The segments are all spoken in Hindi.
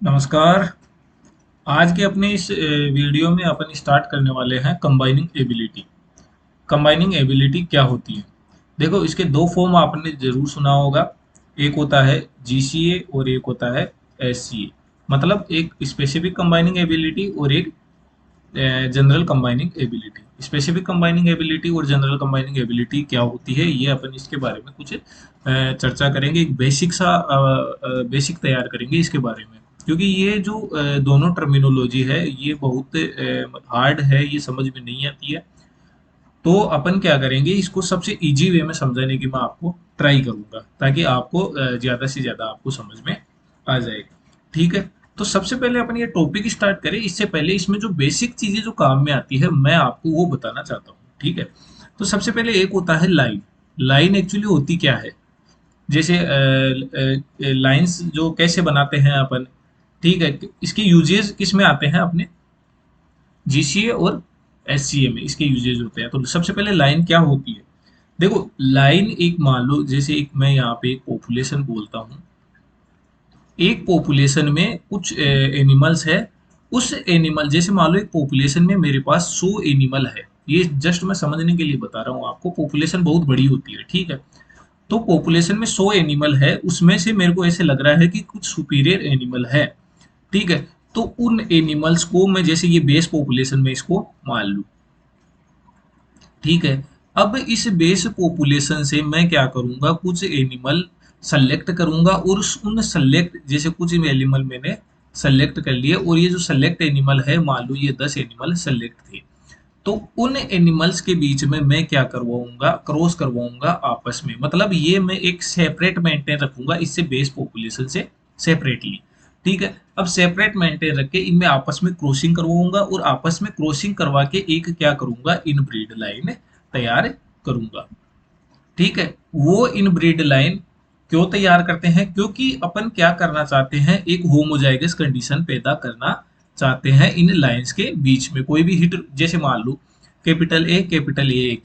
नमस्कार। आज के अपने इस वीडियो में अपन स्टार्ट करने वाले हैं कंबाइनिंग एबिलिटी। कंबाइनिंग एबिलिटी क्या होती है? देखो, इसके दो फॉर्म आपने जरूर सुना होगा। एक होता है जीसीए और एक होता है एससीए। मतलब एक स्पेसिफिक कंबाइनिंग एबिलिटी और एक general combining ability. Specific combining ability और जनरल कंबाइनिंग एबिलिटी क्या होती है, ये अपन इसके बारे में कुछ चर्चा करेंगे। एक बेसिक तैयार करेंगे इसके बारे में, क्योंकि ये जो दोनों टर्मिनोलॉजी है ये बहुत हार्ड है, ये समझ में नहीं आती है। तो अपन क्या करेंगे, इसको सबसे इजी वे में समझाने की मैं आपको ट्राई करूंगा, ताकि आपको ज्यादा से ज्यादा आपको समझ में आ जाएगा। ठीक है। तो सबसे पहले अपन ये टॉपिक स्टार्ट करें, इससे पहले इसमें जो बेसिक चीजें जो काम में आती है मैं आपको वो बताना चाहता हूँ। ठीक है। तो सबसे पहले एक होता है लाइन। लाइन एक्चुअली होती क्या है? जैसे लाइंस जो कैसे बनाते हैं अपन। ठीक है। इसके यूजेस किस में आते हैं अपने? जीसीए और एससीए में इसके यूजेज होते हैं। तो सबसे पहले लाइन क्या होती है? देखो, लाइन एक, मान लो जैसे एक मैं यहाँ पे एक पॉपुलेशन बोलता हूँ। एक पॉपुलेशन में कुछ एनिमल्स है। उस एनिमल, जैसे मान लो एक पॉपुलेशन में मेरे पास 100 एनिमल है। ये जस्ट मैं समझने के लिए बता रहा हूँ आपको, पॉपुलेशन बहुत बड़ी होती है। ठीक है। तो पॉपुलेशन में 100 एनिमल है, उसमें से मेरे को ऐसे लग रहा है कि कुछ सुपीरियर एनिमल है। ठीक है। तो उन एनिमल्स को मैं, जैसे ये बेस पॉपुलेशन में इसको मान लूँ। ठीक है। अब इस बेस पॉपुलेशन से मैं क्या करूंगा, कुछ एनिमल सेलेक्ट करूंगा, और उन सेलेक्ट, जैसे कुछ एनिमल मैंने सेलेक्ट कर लिए, और ये जो सेलेक्ट एनिमल है, मान लो ये 10 एनिमल सेलेक्ट थे। तो उन एनिमल्स के बीच में मैं क्या करवाऊंगा, क्रॉस करवाऊंगा आपस में। मतलब ये मैं एक सेपरेट मेंटेन रखूंगा इससे, बेस पॉपुलेशन से सेपरेटली। ठीक है। अब सेपरेट मेंटेन रख के इनमें आपस में क्रॉसिंग करवाऊंगा, और आपस में क्रॉसिंग करवा के एक क्या करूंगा, इनब्रीड लाइन तैयार करूंगा। ठीक है। वो इनब्रीड लाइन क्यों तैयार करते हैं? क्योंकि अपन क्या करना चाहते हैं, एक होमोजाइगस कंडीशन पैदा करना चाहते हैं इन लाइंस के बीच में। कोई भी हिट, जैसे मान लो कैपिटल ए,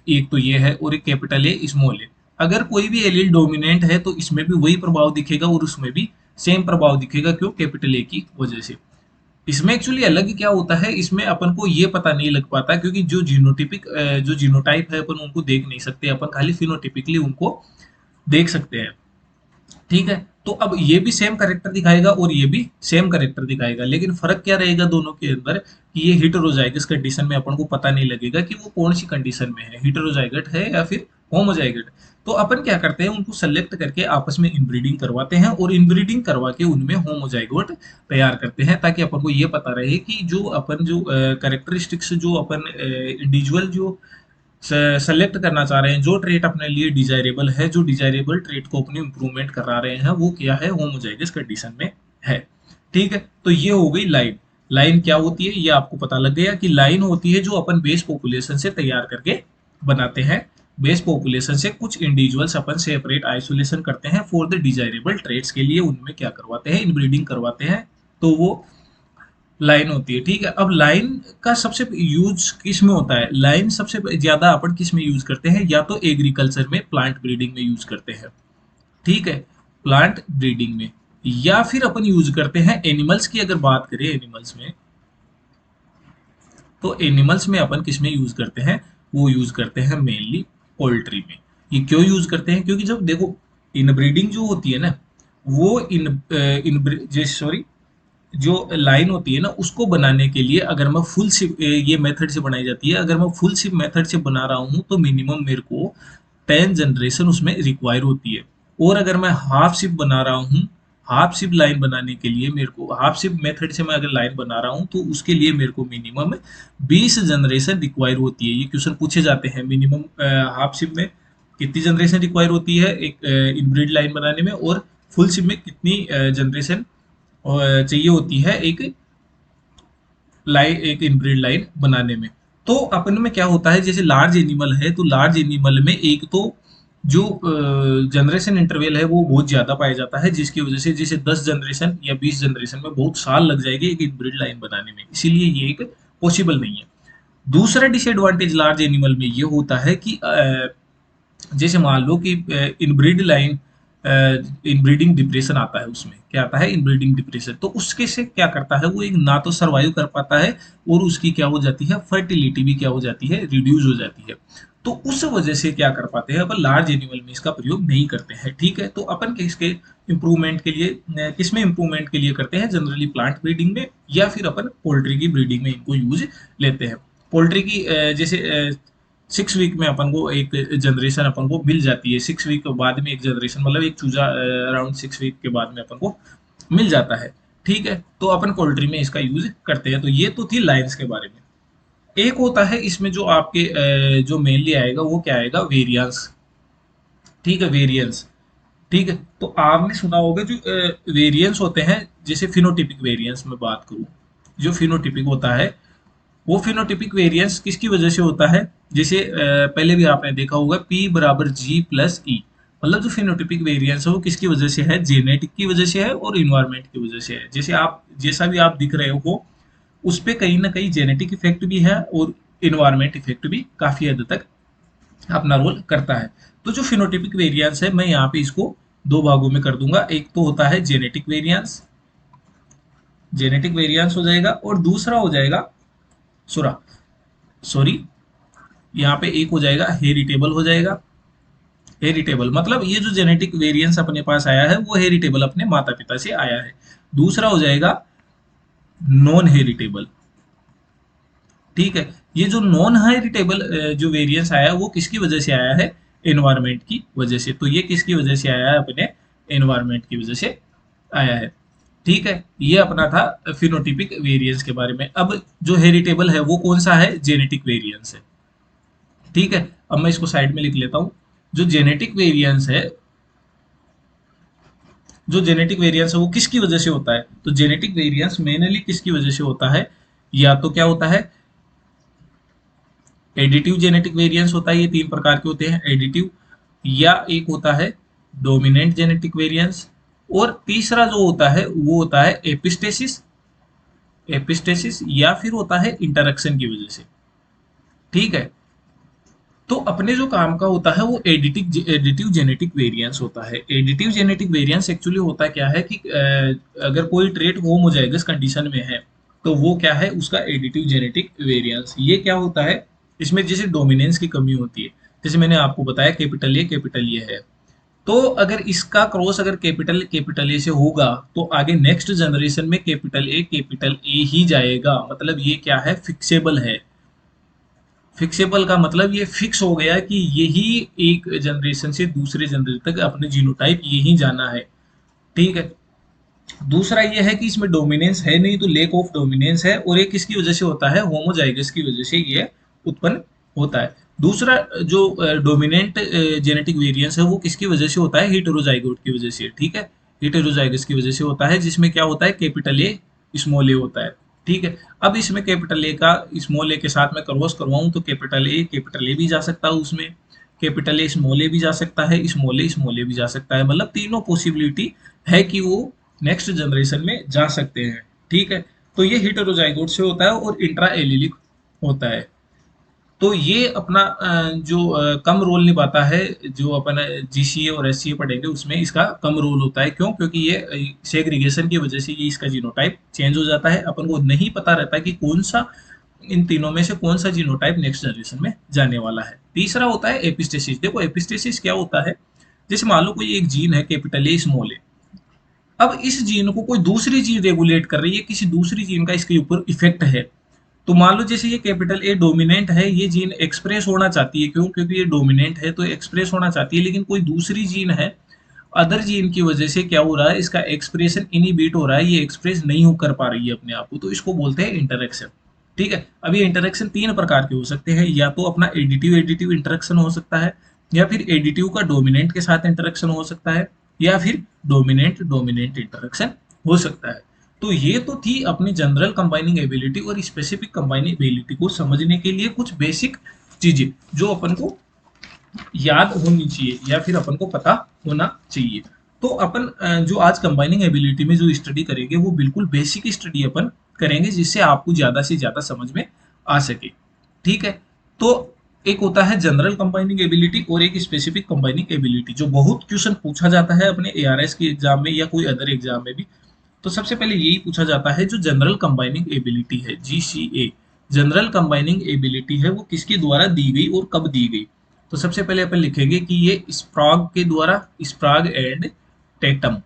एक तो ये है, और एक कैपिटल ए स्मॉल ए। अगर कोई भी एलील डोमिनेंट है तो इसमें भी वही प्रभाव दिखेगा और उसमें भी सेम प्रभाव दिखेगा। क्यों? कैपिटल ए की वजह से। इसमें एक्चुअली अलग क्या होता है, इसमें अपन को ये पता नहीं लग पाता, क्योंकि जो जीनोटाइप है अपन उनको देख नहीं सकते, अपन खाली फिनोटिपिकली उनको देख सकते हैं। ठीक है। तो अब ये भी सेम करेक्टर दिखाएगा और ये भी सेम करेक्टर दिखाएगा, लेकिन फर्क क्या रहेगा दोनों के अंदर, कि ये हिटरोजाइगस कंडीशन में अपन को पता नहीं लगेगा कि वो कौन सी कंडीशन में है, हिटरोजाइगट है या फिर होमोजाइगट। तो अपन क्या करते हैं, उनको सेलेक्ट करके आपस में इनब्रीडिंग करवाते हैं, और इनब्रीडिंग करवा के उनमें होमोजाइगोट तैयार करते हैं, ताकि अपन को ये पता रहे कि जो अपन जो करेक्टरिस्टिक्स जो अपन इंडिविजुअल जो सेलेक्ट करना चाह रहे हैं, जो ट्रेट अपने लिए डिजायरेबल है, जो डिजायरेबल ट्रेट को अपने इंप्रूवमेंट करा रहे हैं, वो क्या है, होमोजाइगस कंडीशन में है। ठीक है। तो ये हो गई लाइन। लाइन क्या होती है ये आपको पता लग गया, कि लाइन होती है जो अपन बेस पॉपुलेशन से तैयार करके बनाते हैं। बेस पॉपुलेशन से कुछ इंडिविजुअल्स अपन सेपरेट आइसोलेशन करते हैं फॉर द डिजायरेबल ट्रेट्स के लिए, उनमें क्या करवाते हैं, इनब्रीडिंग करवाते हैं। तो वो लाइन होती है। ठीक है। अब लाइन का सबसे यूज किस में होता है? लाइन सबसे ज्यादा अपन किस में यूज करते हैं? या तो एग्रीकल्चर में, प्लांट ब्रीडिंग में यूज करते हैं। ठीक है। प्लांट ब्रीडिंग में, या फिर अपन यूज करते हैं एनिमल्स की, अगर बात करें एनिमल्स में, तो एनिमल्स में अपन किस में यूज करते हैं? वो यूज करते हैं मेनली पोल्ट्री में। ये क्यों यूज करते हैं? क्योंकि जब देखो, इनब्रीडिंग जो होती है ना, वो इन सॉरी, जो लाइन होती है ना, उसको बनाने के लिए अगर मैं फुल शिप, ये मेथड से बनाई जाती है, अगर मैं फुल शिप मेथड से बना रहा हूँ तो मिनिमम मेरे को 10 जनरेशन उसमें रिक्वायर होती है। और अगर मैं हाफ शिप बना रहा हूँ, हाफ शिप लाइन बनाने के लिए मेरे को, हाफ शिप मेथड से मैं अगर लाइन बना रहा हूँ तो उसके लिए मेरे को मिनिमम 20 जनरेशन रिक्वायर होती है। ये क्वेश्चन पूछे जाते हैं, मिनिमम हाफ शिप में कितनी जनरेशन रिक्वायर होती है एक इनब्रीड लाइन बनाने में, और फुल शिप में कितनी जनरेशन चाहिए होती है एक लाइन, एक इनब्रीड लाइन बनाने में। तो अपन में क्या होता है, जैसे लार्ज एनिमल है, तो लार्ज एनिमल में एक तो जो जनरेशन इंटरवल है वो बहुत ज्यादा पाया जाता है, जिसकी वजह से जैसे 10 जनरेशन या 20 जनरेशन में बहुत साल लग जाएंगे एक इनब्रीड लाइन बनाने में, इसीलिए ये एक पॉसिबल नहीं है। दूसरा डिसएडवांटेज लार्ज एनिमल में ये होता है कि जैसे मान लो कि इनब्रीड लाइन इनब्रीडिंग डिप्रेशन आता है। उसमें क्या आता है, इनब्रीडिंग डिप्रेशन। तो उसके से क्या करता है, वो एक ना तो सर्वाइव कर पाता है और उसकी क्या हो जाती है, फर्टिलिटी भी क्या हो जाती है, रिड्यूस हो जाती है। तो उस वजह से क्या कर पाते हैं अपन, लार्ज एनिमल में इसका प्रयोग नहीं करते हैं। ठीक है, तो अपन किसके इंप्रूवमेंट के लिए, किसमें इंप्रूवमेंट के लिए करते हैं, जनरली प्लांट ब्रीडिंग में, या फिर अपन पोल्ट्री की ब्रीडिंग में इनको यूज लेते हैं। पोल्ट्री की जैसे 6 वीक में अपन को एक जनरेशन अपन को मिल जाती है, 6 वीक के बाद में एक जनरेशन, मतलब एक चूजा अराउंड 6 वीक के बाद में अपन को मिल जाता है। ठीक है, तो अपन पोल्ट्री में इसका यूज करते हैं। तो ये तो थी लाइन्स के बारे में। एक होता है इसमें जो आपके जो मेनली आएगा वो क्या आएगा, वेरियंस। ठीक है, वेरियंस। ठीक है, तो आपने सुना होगा जो वेरियंस होते हैं, जैसे फिनोटिपिक वेरियंस में बात करूं, जो फिनोटिपिक होता है, वो फिनोटिपिक वेरिएंस किसकी वजह से होता है, जैसे पहले भी आपने देखा होगा P बराबर G प्लस ई। मतलब जो फिनोटिपिक वेरिएंस है वो किसकी वजह से है, जेनेटिक की वजह से है और इन्वायरमेंट की वजह से है। जैसे आप जैसा भी आप दिख रहे हो, उस पे कहीं ना कहीं जेनेटिक इफेक्ट भी है और इन्वायरमेंट इफेक्ट भी काफी हद तक अपना रोल करता है। तो जो फिनोटिपिक वेरिएंस है, मैं यहाँ पे इसको दो भागों में कर दूंगा। एक तो होता है जेनेटिक वेरिएंस, जेनेटिक वेरिएंस हो जाएगा, और दूसरा हो जाएगा सुरा सॉरी यहाँ पे एक हो जाएगा हेरिटेबल हो जाएगा। हेरिटेबल मतलब ये जो जेनेटिक वेरिएंस अपने पास आया है वो हेरिटेबल अपने माता पिता से आया है। दूसरा हो जाएगा नॉन हेरिटेबल। ठीक है, ये जो नॉन हेरिटेबल जो वेरिएंस आया है वो किसकी वजह से आया है, एनवायरमेंट की वजह से। तो ये किसकी वजह से आया है, अपने एनवायरमेंट की वजह से आया है। ठीक है, ये अपना था फिनोटिपिक वेरिएंस के बारे में। अब जो हेरिटेबल है वो कौन सा है, जेनेटिक वेरिएंस है। ठीक है, अब मैं इसको साइड में लिख लेता हूं। जो जेनेटिक वेरिएंस है, जो जेनेटिक वेरिएंस है वो किसकी वजह से होता है, तो जेनेटिक वेरिएंस मेनली किसकी वजह से होता है, या तो क्या होता है, एडिटिव जेनेटिक वेरिएंस होता है। ये तीन प्रकार के होते हैं, एडिटिव, या एक होता है डोमिनेंट जेनेटिक वेरिएंस, और तीसरा जो होता है वो होता है एपिस्टेसिस, एपिस्टेसिस, या फिर होता है इंटरेक्शन की वजह से। ठीक है, तो अपने जो काम का होता है वो एडिटिव जेनेटिक वेरिएंस होता है। एडिटिव जेनेटिक वेरिएंस एक्चुअली होता क्या है कि अगर कोई ट्रेट होमोजाइगस कंडीशन में है तो वो क्या है, उसका एडिटिव जेनेटिक वेरिएंस। ये क्या होता है, इसमें जैसे डोमिनेंस की कमी होती है, जैसे मैंने आपको बताया कैपिटल ए है। तो अगर इसका क्रॉस अगर कैपिटल ए से होगा तो आगे नेक्स्ट जनरेशन में कैपिटल ए ही जाएगा। मतलब ये क्या है, फिक्सेबल है। फिक्सेबल का मतलब ये फिक्स हो गया कि यही एक जनरेशन से दूसरे जनरेशन तक अपने जीनोटाइप यही जाना है। ठीक है, दूसरा ये है कि इसमें डोमिनेंस है नहीं, तो लेक ऑफ डोमिनेंस है, और ये किसकी वजह से होता है, होमोजाइगस की वजह से ये उत्पन्न होता है। दूसरा जो डोमिनेंट जेनेटिक वेरिएंस है वो किसकी वजह से होता है, हेटेरोजाइगोट की वजह से। ठीक है, हेटेरोजाइगस की वजह से होता है, जिसमें क्या होता है, कैपिटल ए स्मॉल ए होता है। ठीक है, अब इसमें कैपिटल ए का स्मॉल ए के साथ में क्रॉस करवाऊं तो कैपिटल ए भी जा सकता है उसमें, कैपिटल ए स्मॉल ए भी जा सकता है, स्मॉल ए भी जा सकता है। मतलब तीनों पॉसिबिलिटी है कि वो नेक्स्ट जनरेशन में जा सकते हैं। ठीक है, तो ये हेटेरोजाइगोट से होता है और इंट्रा एलिलिक होता है। तो ये अपना जो कम रोल निभाता है, जो अपन जीसीए और एससीए पढ़ेंगे उसमें इसका कम रोल होता है। क्यों, क्योंकि ये सेग्रीगेशन की वजह से ये इसका जीनोटाइप चेंज हो जाता है। अपन को नहीं पता रहता कि कौन सा इन तीनों में से कौन सा जीनोटाइप नेक्स्ट जनरेशन में जाने वाला है। तीसरा होता है एपिस्टेसिस। देखो एपिस्टेसिस क्या होता है, जैसे मान लो कोई एक जीन है कैपिटल ए स्मॉल ए, अब इस जीन को कोई दूसरी जीन रेगुलेट कर रही है, किसी दूसरी जीन का इसके ऊपर इफेक्ट है। तो मान लो जैसे ये कैपिटल ए डोमिनेंट है, ये जीन एक्सप्रेस होना चाहती है, क्यों, क्योंकि ये डोमिनेंट है तो एक्सप्रेस होना चाहती है, लेकिन कोई दूसरी जीन है, अदर जीन की वजह से क्या हो रहा है, इसका एक्सप्रेशन इनहिबिट हो रहा है, ये एक्सप्रेस नहीं हो कर पा रही है अपने आप को, तो इसको बोलते हैं इंटरेक्शन। ठीक है, अब ये इंटरेक्शन तीन प्रकार के हो सकते हैं, या तो अपना एडिटिव एडिटिव इंटरेक्शन हो सकता है, या फिर एडिटिव का डोमिनेंट के साथ इंटरेक्शन हो सकता है, या फिर डोमिनेंट डोमिनेंट इंटरेक्शन हो सकता है। तो ये तो थी अपनी जनरल कंबाइनिंग एबिलिटी और स्पेसिफिक कंबाइनिंग एबिलिटी को समझने के लिए कुछ बेसिक चीजें जो अपन को याद होनी चाहिए या फिर अपन को पता होना चाहिए। तो अपन जो आज कंबाइनिंग एबिलिटी में जो स्टडी करेंगे वो बिल्कुल बेसिक स्टडी अपन करेंगे, जिससे आपको ज्यादा से ज्यादा समझ में आ सके। ठीक है, तो एक होता है जनरल कंबाइनिंग एबिलिटी और एक स्पेसिफिक कंबाइनिंग एबिलिटी, जो बहुत क्वेश्चन पूछा जाता है अपने एआरएस के एग्जाम में या कोई अदर एग्जाम में भी। तो सबसे पहले यही पूछा जाता है जो जनरल कंबाइनिंग एबिलिटी है, जीसीए, जनरल कंबाइनिंग एबिलिटी है, वो किसके द्वारा दी गई और कब दी गई। तो सबसे पहले अपन लिखेंगे कि ये स्प्राग के द्वारा, स्प्राग एंड टेटम,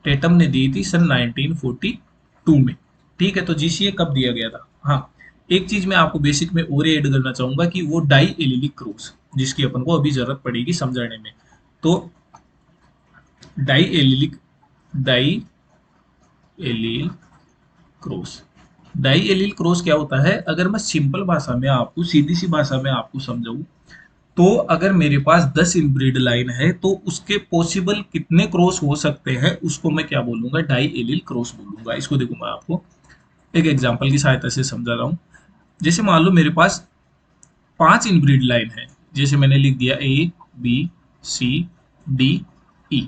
टेटम ने दी थी सन 1942 में। ठीक है, तो जीसीए कब दिया गया था। हाँ, एक चीज मैं आपको बेसिक में और ऐड करना चाहूंगा कि वो डाई एलिलिक क्रॉस, जिसकी अपन को अभी जरूरत पड़ेगी समझाने में। तो di allelic, di allele cross, di allele cross क्या होता है, अगर मैं सिंपल भाषा में आपको, सीधी सी भाषा में आपको समझाऊं, तो अगर मेरे पास 10 इनब्रीड लाइन है तो उसके पॉसिबल कितने क्रॉस हो सकते हैं, उसको मैं क्या बोलूंगा, डाई एलिल क्रॉस बोलूंगा। इसको देखो मैं आपको एक एग्जांपल की सहायता से समझा रहा हूँ। जैसे मान लो मेरे पास 5 इनब्रीड लाइन है, जैसे मैंने लिख दिया A B C D E.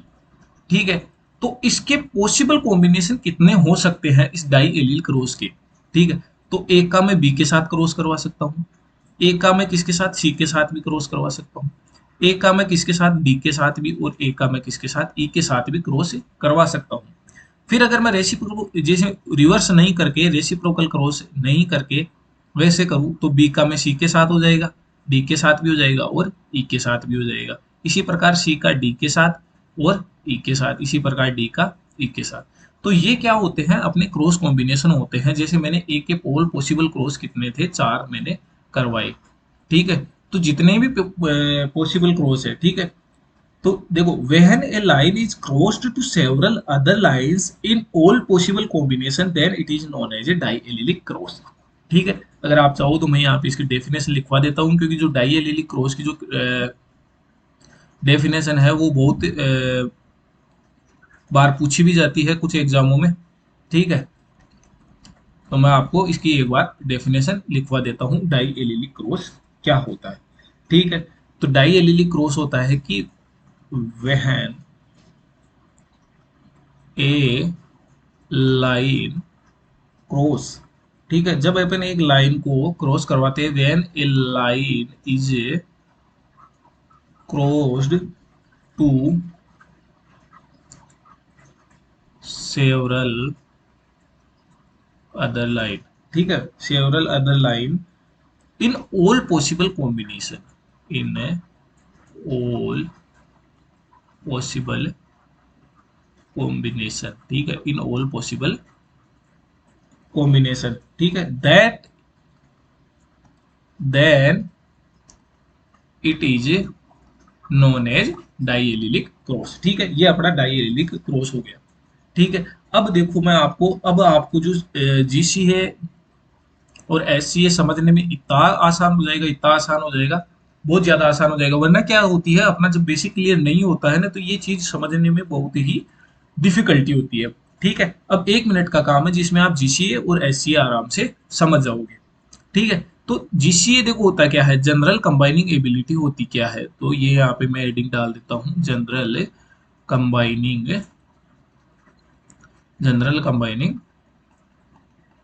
ठीक है, तो इसके पॉसिबल कॉम्बिनेशन कितने हो सकते हैं इस डाई एलिल क्रॉस के। ठीक है, तो एक का मैं बी के साथ क्रॉस करवा सकता हूँ, एक का मैं किसके साथ, सी के साथ भी क्रॉस करवा सकता हूँ, एक का मैं किसके साथ, डी के साथ भी, और एक का मैं किसके साथ, ई के साथ भी क्रॉस करवा सकता हूँ। फिर अगर मैं रेसिप्रो जैसे रिवर्स नहीं करके, रेसिप्रोकल क्रॉस नहीं करके वैसे करूँ, तो बी का मैं सी के साथ हो जाएगा, डी के साथ भी हो जाएगा और ई के साथ भी हो जाएगा। इसी प्रकार सी का डी के साथ और ई के साथ, इसी प्रकार डी का ई के साथ। तो ये क्या होते हैं, अपने क्रॉस कॉम्बिनेशन होते हैं। जैसे मैंने ए के ऑल पॉसिबल क्रॉस कितने थे, 4 मैंने करवाए। ठीक है, तो जितने भी पॉसिबल क्रॉस है, ठीक है, तो देखो, when a line is crossed to several other lines in all possible combination then it is known as a diallelic cross. ठीक है, अगर आप चाहो तो मैं यहाँ पे इसकी डेफिनेशन लिखवा देता हूँ, क्योंकि जो डाइएलिलिक क्रॉस की जो डेफिनेशन है वो बहुत बार पूछी भी जाती है कुछ एग्जामों में। ठीक है, तो मैं आपको इसकी एक बार डेफिनेशन लिखवा देता हूँ, डाइएलिलिक क्रॉस क्या होता है। ठीक है, तो डाइएलिलिक क्रॉस होता है कि व्हेन ए लाइन क्रॉस, ठीक है, जब अपन एक लाइन को क्रॉस करवाते हैं, when a line is crossed to several other line, ठीक है, several other line in all possible combination, in all possible combination, ठीक है, इन ऑल पॉसिबल कॉम्बिनेशन, ठीक है, that then it is known as diallelic cross. ठीक है, ये अपना डाइएलिलिक क्रॉस हो गया। ठीक है, अब देखो मैं आपको, अब आपको जो जीसी है और एससी है समझने में इतना आसान हो जाएगा, इतना आसान हो जाएगा, बहुत ज्यादा आसान हो जाएगा। वरना क्या होती है, अपना जब बेसिक क्लियर नहीं होता है ना, तो ये चीज समझने में बहुत ही डिफिकल्टी होती है। ठीक है, अब 1 मिनट का काम है जिसमें आप जीसीए और एससीए आराम से समझ जाओगे। ठीक है, तो जीसीए देखो होता क्या है, जनरल कंबाइनिंग एबिलिटी होती क्या है, तो ये यहाँ पे मैं एडिंग डाल देता हूँ, कंबाइनिंग जनरल कंबाइनिंग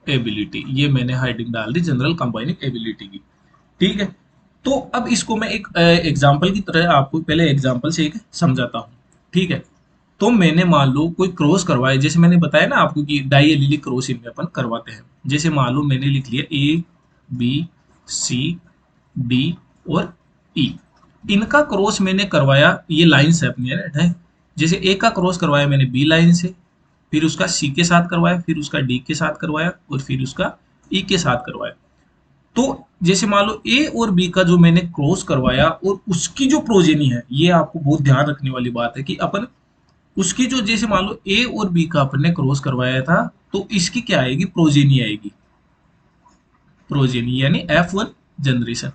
एबिलिटी, ये मैंने हेडिंग डाल दी जनरल कंबाइनिंग एबिलिटी की। ठीक है, तो अब इसको मैं एक एग्जांपल की तरह आपको पहले एग्जांपल से एक समझाता हूँ। ठीक है, तो मैंने मान लो कोई क्रॉस करवाए, जैसे मैंने बताया ना आपको कि डाइएलिलिक क्रॉस इनमें अपन करवाते हैं। जैसे मान लो मैंने लिख लिया ए बी सी डी और ई, इनका क्रॉस मैंने करवाया, ये लाइन्स है अपनी है। जैसे ए का क्रॉस करवाया मैंने बी लाइन से, फिर उसका सी के साथ करवाया, फिर उसका डी के साथ करवाया और फिर उसका ई के साथ करवाया। तो जैसे मान लो ए और बी का जो मैंने क्रॉस करवाया और उसकी जो प्रोजेनी है, ये आपको बहुत ध्यान रखने वाली बात है कि अपन उसकी जो, जैसे मान लो ए और बी का अपन ने क्रॉस करवाया था, तो इसकी क्या आएगी, प्रोजेनी आएगी, प्रोजेनी यानी F1 जनरेशन।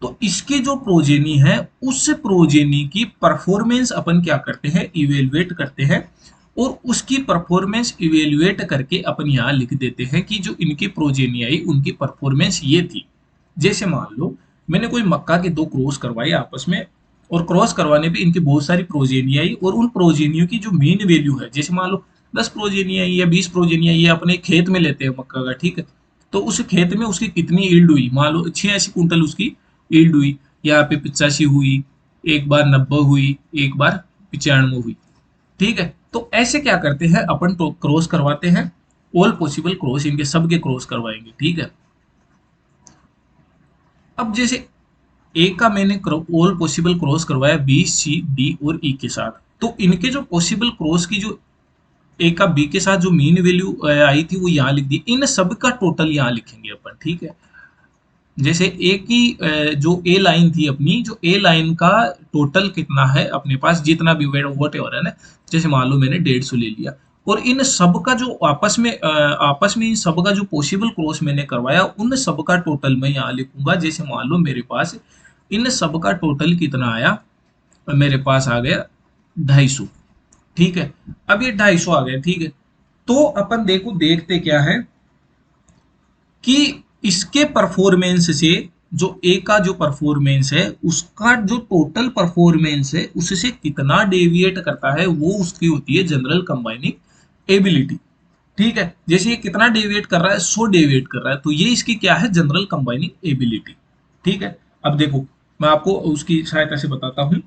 तो इसकी जो प्रोजेनी है, उस प्रोजेनी की परफॉर्मेंस अपन क्या करते हैं, इवेलुएट करते हैं, और उसकी परफॉर्मेंस इवेलुएट करके अपन यहाँ लिख देते हैं कि जो इनकी प्रोजेनी आई उनकी परफॉर्मेंस ये थी। जैसे मान लो मैंने कोई मक्का के 2 क्रॉस करवाए आपस में, और क्रॉस करवाने पे इनकी बहुत सारी प्रोजेनी आई, और उन प्रोजेनियों की जो मीन वैल्यू है, जैसे मान लो 10 प्रोजेनी आई या 20 प्रोजेनी आई, ये अपने खेत में लेते हैं मक्का का, ठीक है, तो उस खेत में उसकी कितनी ईल्ड हुई, मान लो 86 कुंटल उसकी ईल्ड हुई, यहाँ पे 85 हुई, एक बार 90 हुई, एक बार 95 हुई। ठीक है, तो ऐसे क्या करते हैं अपन, तो क्रॉस करवाते हैं, ऑल पॉसिबल क्रॉस, इनके सबके क्रॉस करवाएंगे। ठीक है, अब जैसे ए का मैंने ऑल पॉसिबल क्रॉस करवाया बी सी डी और ई के साथ, तो इनके जो पॉसिबल क्रॉस की जो ए का बी के साथ जो मीन वैल्यू आई थी वो यहाँ लिख दी, इन सब का टोटल यहाँ लिखेंगे अपन। ठीक है, जैसे ए की जो ए लाइन थी अपनी, जो ए लाइन का टोटल कितना है अपने पास, जितना भी वट एवर है ना, जैसे मान लो मैंने 150 ले लिया, और इन सब का जो आपस में इन सब का जो पॉसिबल क्रॉस मैंने करवाया, उन सब का टोटल मैं यहाँ लिखूंगा। जैसे मान लो मेरे पास इन सब का टोटल कितना आया, मेरे पास आ गया 250। ठीक है, अब ये 250 आ गया। ठीक है, तो अपन देखते क्या है कि इसके परफॉर्मेंस से, जो ए का जो परफॉर्मेंस है उसका जो टोटल परफॉर्मेंस है उससे कितना डेविएट करता है, वो उसकी होती है जनरल कंबाइनिंग एबिलिटी। ठीक है, जैसे ये कितना डेविएट कर रहा है, 100 डेविएट कर रहा है, तो ये इसकी क्या है, जनरल कंबाइनिंग एबिलिटी। ठीक है, अब देखो मैं आपको उसकी सहायता से बताता हूं।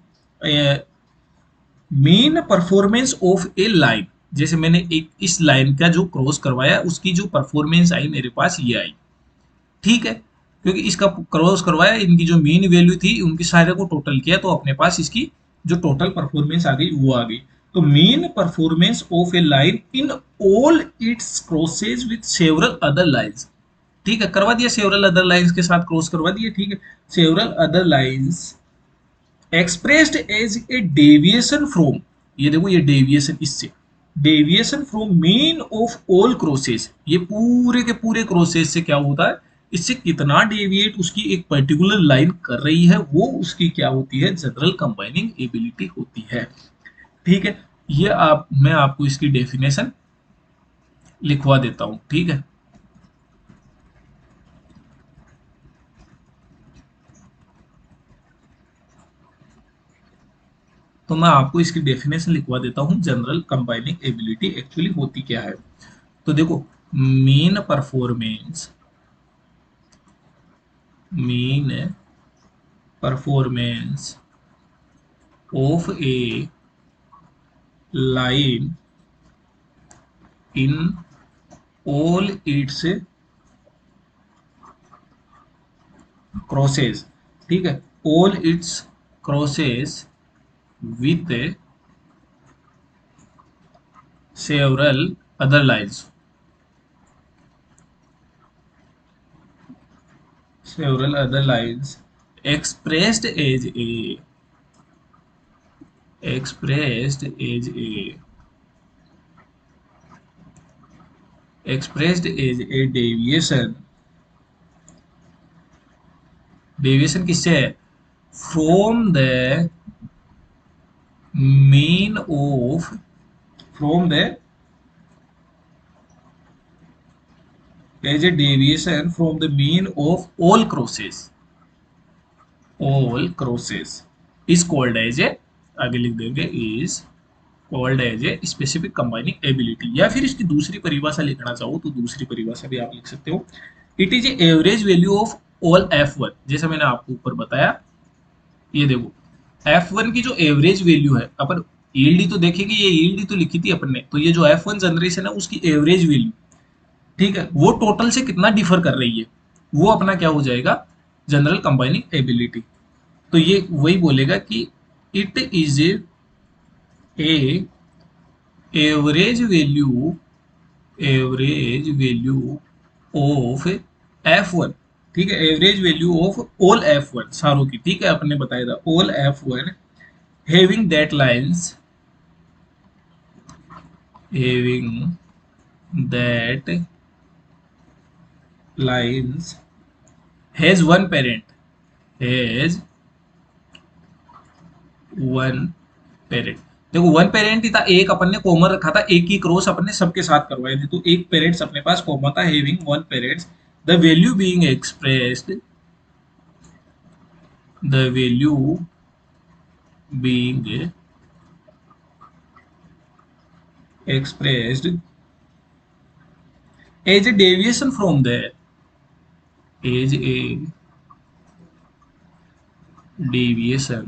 Main performance of A line, जैसे मैंने एक इस लाइन का जो क्रॉस करवाया उसकी जो परफॉर्मेंस आई मेरे पास ये आई। ठीक है, क्योंकि इसका क्रॉस करवाया, इनकी जो मीन वैल्यू थी उनकी सारे को टोटल किया, तो अपने पास इसकी जो टोटल परफॉर्मेंस आ गई वो आ गई। तो mean performance of A line in all it's crosses with several other lines. ठीक है, करवा दिया, सेवरल अदर लाइंस के साथ क्रॉस करवा दिए। ठीक है, several other lines expressed as a deviation from, ये देखो ये डेविएशन, इससे deviation from mean of all crosses, ये पूरे के पूरे क्रॉसेस से क्या होता है, इससे कितना डेविएट उसकी एक पर्टिकुलर लाइन कर रही है, वो उसकी क्या होती है, जनरल कंबाइनिंग एबिलिटी होती है। ठीक है, ये मैं आपको इसकी डेफिनेशन लिखवा देता हूं। ठीक है, तो मैं आपको इसकी डेफिनेशन लिखवा देता हूं, जनरल कंबाइनिंग एबिलिटी एक्चुअली होती क्या है। तो देखो, main performance, mean performance of a line in all its crosses, ठीक है, all its crosses with several other lines, several other lines expressed as a expressed as a expressed as a deviation किससे है, from the mean of, from the as a deviation from the mean of all crosses is called as a, आगे लिख देंगे, is called as a specific combining ability, या फिर इसकी दूसरी परिभाषा लिखना चाहो तो दूसरी परिभाषा भी आप लिख सकते हो, it is average value of all F1, जैसा मैंने आपको ऊपर बताया। ये देखो F1 की जो एवरेज वैल्यू है, अपन यील्ड तो देखेंगे, ये यील्ड तो लिखी थी अपन ने, तो ये जो F1 जनरेशन है उसकी एवरेज वैल्यू, ठीक है, वो टोटल से कितना डिफर कर रही है, वो अपना क्या हो जाएगा, जनरल कंबाइनिंग एबिलिटी। तो ये वही बोलेगा कि it is a average value, average value of F1, ठीक है, average value of all F1 सारों की, ठीक है, अपने बताया था all F1 having that lines, having that lines has one parent, has one parent। देखो वन पेरेंट ही था, एक अपन ने कॉमन रखा था, एक ही क्रॉस अपन ने सबके साथ करवाए थे, तो एक पेरेंट्स अपने पास कॉमन था, having one parents, the value being expressed, the value being expressed as a deviation from that, as a deviation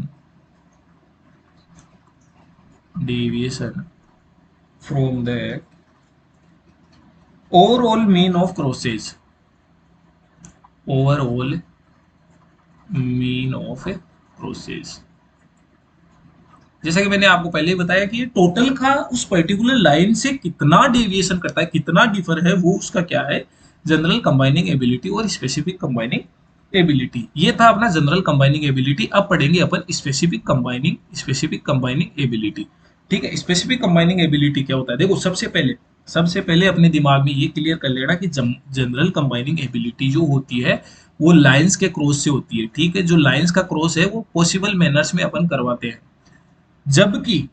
deviation from the overall mean of crosses, overall mean of crosses। जैसा कि मैंने आपको पहले ही बताया कि ये टोटल का उस पर्टिकुलर लाइन से कितना डेविएशन करता है, कितना डिफर है, वो उसका क्या है, जनरल कंबाइनिंग एबिलिटी और स्पेसिफिक कंबाइनिंग एबिलिटी। ये था अपना जनरल कंबाइनिंग एबिलिटी। अब पढ़ेंगे अपन स्पेसिफिक कंबाइनिंग एबिलिटी। ठीक है, स्पेसिफिक कंबाइनिंग एबिलिटी क्या होता है? देखो, सबसे पहले अपने दिमाग में ये क्लियर कर लेना कि जनरल कंबाइनिंग एबिलिटी जो होती है वो लाइंस के क्रॉस से होती है। ठीक है, जो लाइंस का क्रॉस है वो पॉसिबल मैनर्स में अपन करवाते हैं, जबकि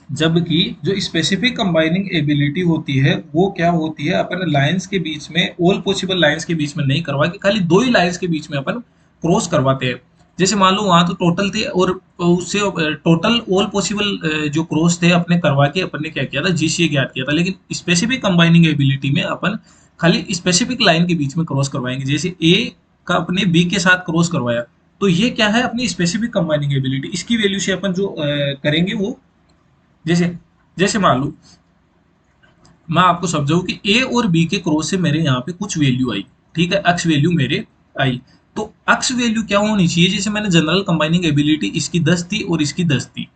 जबकि जो स्पेसिफिक कंबाइनिंग एबिलिटी होती है वो क्या होती है, अपन लाइंस के बीच में, ऑल पॉसिबल लाइंस के बीच में नहीं करवा के खाली दो ही लाइंस के बीच में अपन क्रॉस करवाते हैं। जैसे मान लो वहां तो टोटल थे और उससे टोटल ऑल पॉसिबल जो क्रॉस थे अपने करवा के अपन ने क्या किया था, जीसीए ज्ञात किया था। लेकिन स्पेसिफिक कंबाइनिंग एबिलिटी में अपन खाली स्पेसिफिक लाइन के बीच में क्रॉस करवाएंगे। जैसे ए का अपने बी के साथ क्रॉस करवाया, तो ये क्या है, अपनी स्पेसिफिक कंबाइनिंग एबिलिटी। इसकी वैल्यू से अपन जो करेंगे वो, जैसे जैसे मान लो मैं आपको समझाऊं कि ए और बी के क्रॉस से मेरे यहाँ पे कुछ वैल्यू आई। ठीक है, अक्स वैल्यू मेरे आई। तो अक्स वैल्यू क्या होनी चाहिए, जैसे मैंने जनरल कंबाइनिंग एबिलिटी इसकी 10 थी और इसकी 10 थी,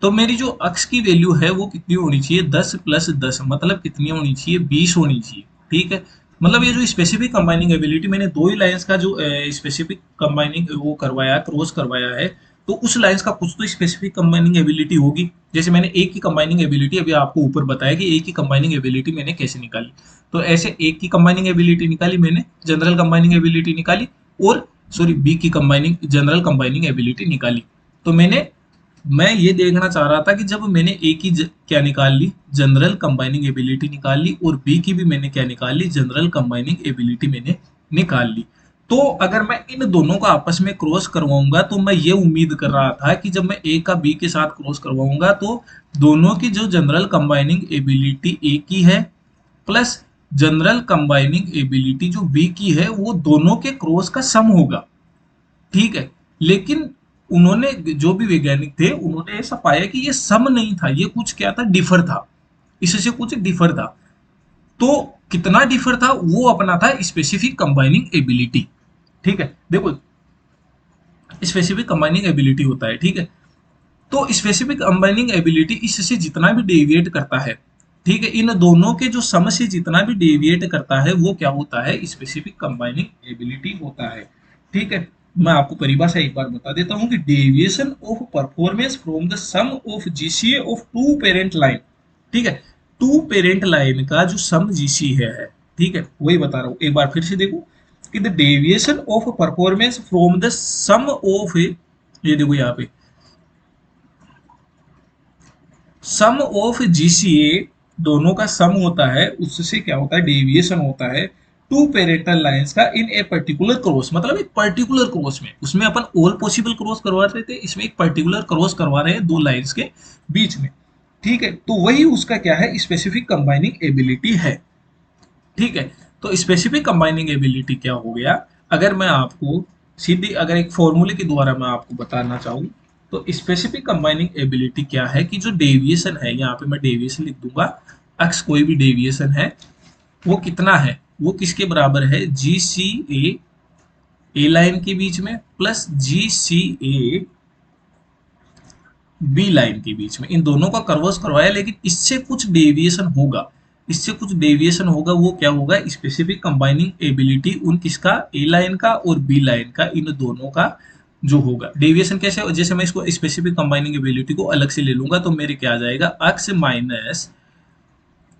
तो मेरी जो अक्स की वैल्यू है वो कितनी होनी चाहिए, 10 प्लस 10, मतलब कितनी होनी चाहिए, 20 होनी चाहिए। ठीक है, मतलब ये जो स्पेसिफिक कंबाइनिंग एबिलिटी, मैंने दो ही लाइंस का जो स्पेसिफिक कंबाइनिंग वो करवाया, क्रॉस करवाया है, तो उस लाइंस का कुछ तो स्पेसिफिक कंबाइनिंग एबिलिटी होगी। जैसे मैंने एक की कंबाइनिंग एबिलिटी अभी आपको ऊपर बताया कि एक की कंबाइनिंग एबिलिटी मैंने कैसे निकाली, तो ऐसे एक की कंबाइनिंग एबिलिटी निकाली मैंने, जनरल कंबाइनिंग एबिलिटी निकाली, और सॉरी बी की कंबाइनिंग जनरल कंबाइनिंग एबिलिटी निकाली। तो मैं ये देखना चाह रहा था कि जब मैंने ए की क्या निकाल ली, जनरल कंबाइनिंग एबिलिटी निकाल ली, और बी की भी मैंने क्या निकाल ली, जनरल कंबाइनिंग एबिलिटी मैंने निकाल ली। तो अगर मैं इन दोनों का आपस में क्रॉस करवाऊंगा तो मैं ये उम्मीद कर रहा था कि जब मैं ए का बी के साथ क्रॉस करवाऊंगा तो दोनों की जो जनरल कंबाइनिंग एबिलिटी ए की है प्लस जनरल कंबाइनिंग एबिलिटी जो बी की है वो दोनों के क्रॉस का सम होगा। ठीक है, लेकिन उन्होंने, जो भी वैज्ञानिक थे, उन्होंने ऐसा पाया कि ये सम नहीं था, ये कुछ क्या था, डिफर था, इससे कुछ डिफर था। तो कितना डिफर था, वो अपना था स्पेसिफिक कंबाइनिंग एबिलिटी। ठीक है, देखो स्पेसिफिक कंबाइनिंग एबिलिटी होता है। ठीक है, तो स्पेसिफिक कंबाइनिंग एबिलिटी इससे जितना भी डेविएट करता है, ठीक है, इन दोनों के जो सम से जितना भी डेविएट करता है वो क्या होता है, स्पेसिफिक कंबाइनिंग एबिलिटी होता है। ठीक है, मैं आपको परिभाषा एक बार बता देता हूं कि deviation of performance from the sum of GCA of two parent line. ठीक है, टू पेरेंट लाइन का जो सम जीसीए है, ठीक है, वही बता रहा हूं, एक बार फिर से देखो कि the deviation of performance from the sum of, ये देखो यहाँ पे सम ऑफ जीसीए, दोनों का सम होता है, उससे क्या होता है, डेविएशन होता है टू पेरेंटल लाइंस का इन ए पर्टिकुलर क्रॉस, मतलब एक पर्टिकुलर क्रॉस में, उसमें अपन ऑल पॉसिबल क्रॉस करवा रहे थे, इसमें एक पर्टिकुलर क्रॉस करवा रहे हैं दो लाइंस के बीच में। ठीक है, तो वही उसका क्या है, स्पेसिफिक कंबाइनिंग एबिलिटी है। ठीक है, तो स्पेसिफिक कंबाइनिंग एबिलिटी क्या हो गया, अगर मैं आपको सीधी अगर एक फॉर्मूले के द्वारा मैं आपको बताना चाहूँ, तो स्पेसिफिक कंबाइनिंग एबिलिटी क्या है कि जो डेविएशन है, यहाँ पे मैं डेविएशन लिख दूंगा, एक्स कोई भी डेविएशन है वो कितना है, वो किसके बराबर है, जी सी ए लाइन के बीच में plus G C A B line के बीच में, इन दोनों का कर्वस करवाया, लेकिन इससे कुछ डेविएशन होगा, इससे कुछ डेविएशन होगा, वो क्या होगा, स्पेसिफिक कंबाइनिंग एबिलिटी उन किसका, ए लाइन का और बी लाइन का, इन दोनों का जो होगा। डेविएशन कैसे, जैसे मैं इसको स्पेसिफिक कंबाइनिंग एबिलिटी को अलग से ले लूंगा तो मेरे क्या आ जाएगा, अक्स माइनस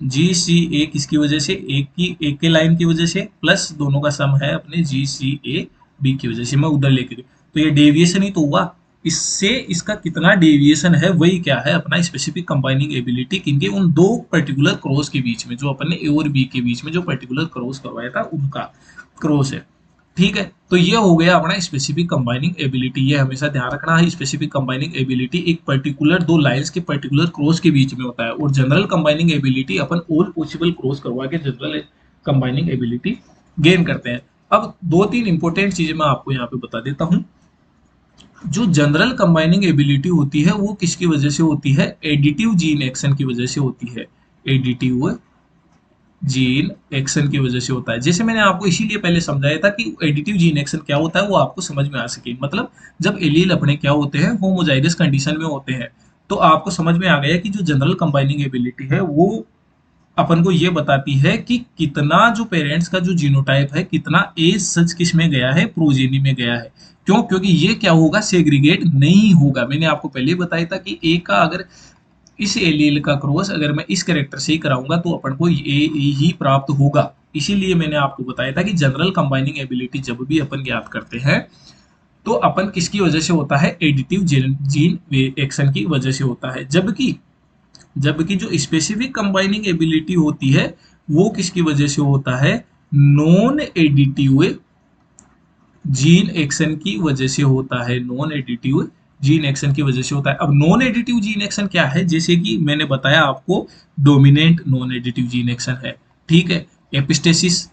जी सी ए किसकी वजह से, एक के लाइन की वजह से, प्लस दोनों का सम है अपने जी सी ए बी की वजह से, मैं उधर लेके गया तो ये डेविएशन ही तो हुआ। इससे इसका कितना डेविएशन है वही क्या है, अपना स्पेसिफिक कंबाइनिंग एबिलिटी, किनके, उन दो पर्टिकुलर क्रॉस के बीच में, जो अपन ने ए और बी के बीच में जो पर्टिकुलर क्रॉस करवाया था उनका क्रॉस है। ठीक है, तो ये हो गया अपना स्पेसिफिक कंबाइनिंग एबिलिटी। ये हमेशा ध्यान रखना है, स्पेसिफिक कंबाइनिंग एबिलिटी एक पर्टिकुलर दो लाइंस के पर्टिकुलर क्रॉस के बीच में होता है, और जनरल कंबाइनिंग एबिलिटी अपन ऑल पॉसिबल क्रॉस करवा के जनरल कंबाइनिंग एबिलिटी गेन करते हैं। अब दो तीन इंपॉर्टेंट चीजें मैं आपको यहाँ पे बता देता हूँ। जो जनरल कंबाइनिंग एबिलिटी होती है वो किसकी वजह से होती है? एडिटिव जीन एक्शन की वजह से होती है। एडिटिव जीन एक्शन की वजह से होता है। जैसे मैंने आपको इसीलिए पहले समझाया था कि एडिटिव जीन एक्शन क्या होता है, वो आपको समझ में आ सके। मतलब जब एलील अपने क्या होते हैं, होमोजाइगस कंडीशन में होते हैं, तो आपको समझ में आ गया कि जो जनरल कंबाइनिंग एबिलिटी है वो अपन को ये बताती है कि कितना जो पेरेंट्स का जो जीनोटाइप है, कितना एज सच किस में गया है, प्रोजेनी में गया है। क्यों? क्योंकि ये क्या होगा, सेग्रीगेट नहीं होगा। मैंने आपको पहले ही बताया था कि ए का अगर इस एलील का क्रॉस अगर मैं इस कैरेक्टर से ही कराऊंगा तो अपन को ए ही प्राप्त होगा। इसीलिए मैंने आपको बताया था कि जनरल कंबाइनिंग एबिलिटी जब भी अपन ज्ञात करते हैं तो अपन किसकी वजह से होता है? एडिटिव जीन एक्शन की वजह से होता है। जबकि जबकि जो स्पेसिफिक कंबाइनिंग एबिलिटी होती है वो किसकी वजह से होता है? नॉन एडिटिव जीन एक्शन की वजह से होता है। नॉन एडिटिव जीन एक्शन की वजह से होता है। अब नॉन एडिटिव जीन एक्शन क्या है? जैसे कि मैंने बताया आपको, dominant non additive gene action है, ठीक है। एपिस्टेसिस,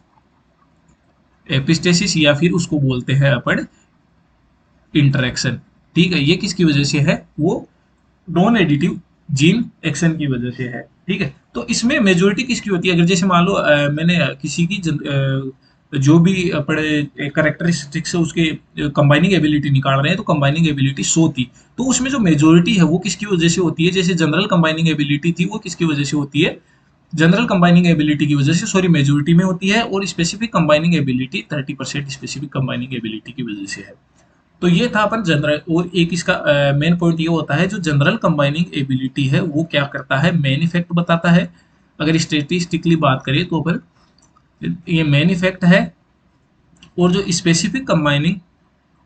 एपिस्टेसिस या फिर उसको बोलते हैं अपन इंटरेक्शन, ठीक है। ये किसकी वजह से है? वो नॉन एडिटिव जीन एक्शन की वजह से है, ठीक है। तो इसमें मेजोरिटी किसकी होती है? अगर जैसे मान लो मैंने किसी की जो भी अपने करेक्टरिस्टिक्स है उसके कंबाइनिंग एबिलिटी निकाल रहे हैं, तो कंबाइनिंग एबिलिटी 100 थी, तो उसमें जो मेजोरिटी है वो किसकी वजह से होती है? जैसे जनरल कंबाइनिंग एबिलिटी थी, वो किसकी वजह से होती है? जनरल कंबाइनिंग एबिलिटी की वजह से, सॉरी, मेजोरिटी में होती है। और specific combining ability 30% specific combining ability की वजह से है। तो ये था अपन जनरल। और एक इसका मेन पॉइंट ये होता है, जो जनरल कंबाइनिंग एबिलिटी है वो क्या करता है? मेन इफेक्ट बताता है। अगर स्टेटिस्टिकली बात करें तो अपन, ये मेन इफेक्ट है। और जो स्पेसिफिक कंबाइनिंग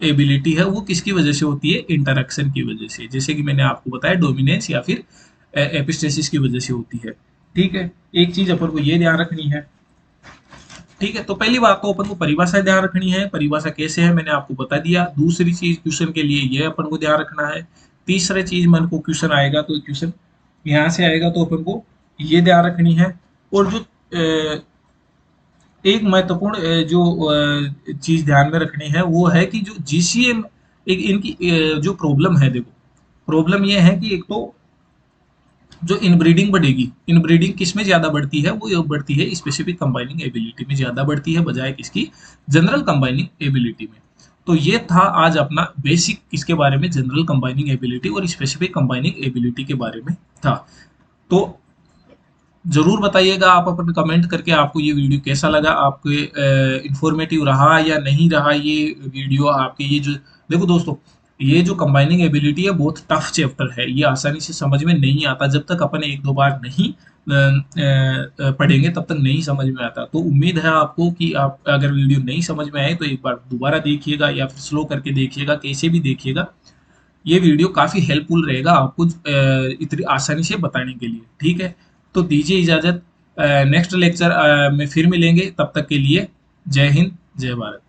एबिलिटी है वो किसकी वजह से होती है? इंटरेक्शन की वजह से। जैसे कि मैंने आपको बताया, डोमिनेंस या फिर एपिस्टेसिस की वजह से होती है, ठीक है। एक चीज अपन को ये ध्यान रखनी है, ठीक है। तो पहली बात तो अपन को परिभाषा ध्यान रखनी है। परिभाषा कैसे है मैंने आपको बता दिया। दूसरी चीज क्वेश्चन के लिए ये अपन को ध्यान रखना है। तीसरा चीज मन को क्वेश्चन आएगा तो क्वेश्चन यहाँ से आएगा तो अपन को ये ध्यान रखनी है। और जो एक महत्वपूर्ण जो चीज ध्यान में रखनी है वो है कि जो जीसीएम, एक इनकी जो प्रॉब्लम है, देखो प्रॉब्लम ये है कि एक तो जो इनब्रीडिंग बढ़ेगी, इनब्रीडिंग किस में ज्यादा बढ़ती है? वो बढ़ती है स्पेसिफिक कंबाइनिंग एबिलिटी में ज्यादा बढ़ती है, बजाय किसकी? जनरल कंबाइनिंग एबिलिटी में। तो ये था आज अपना बेसिक किसके बारे में? जनरल कंबाइनिंग एबिलिटी और स्पेसिफिक कंबाइनिंग एबिलिटी के बारे में था। तो जरूर बताइएगा आप अपन कमेंट करके आपको ये वीडियो कैसा लगा, आपके इंफॉर्मेटिव रहा या नहीं रहा ये वीडियो। आपके ये जो, देखो दोस्तों, ये जो कंबाइनिंग एबिलिटी है बहुत टफ चैप्टर है, ये आसानी से समझ में नहीं आता। जब तक अपन एक दो बार नहीं पढ़ेंगे तब तक नहीं समझ में आता। तो उम्मीद है आपको कि आप अगर वीडियो नहीं समझ में आए तो एक बार दोबारा देखिएगा या फिर स्लो करके देखिएगा, कैसे भी देखिएगा। ये वीडियो काफ़ी हेल्पफुल रहेगा आपको इतनी आसानी से बताने के लिए, ठीक है। तो दीजिए इजाज़त, नेक्स्ट लेक्चर में फिर मिलेंगे, तब तक के लिए जय हिंद, जय भारत।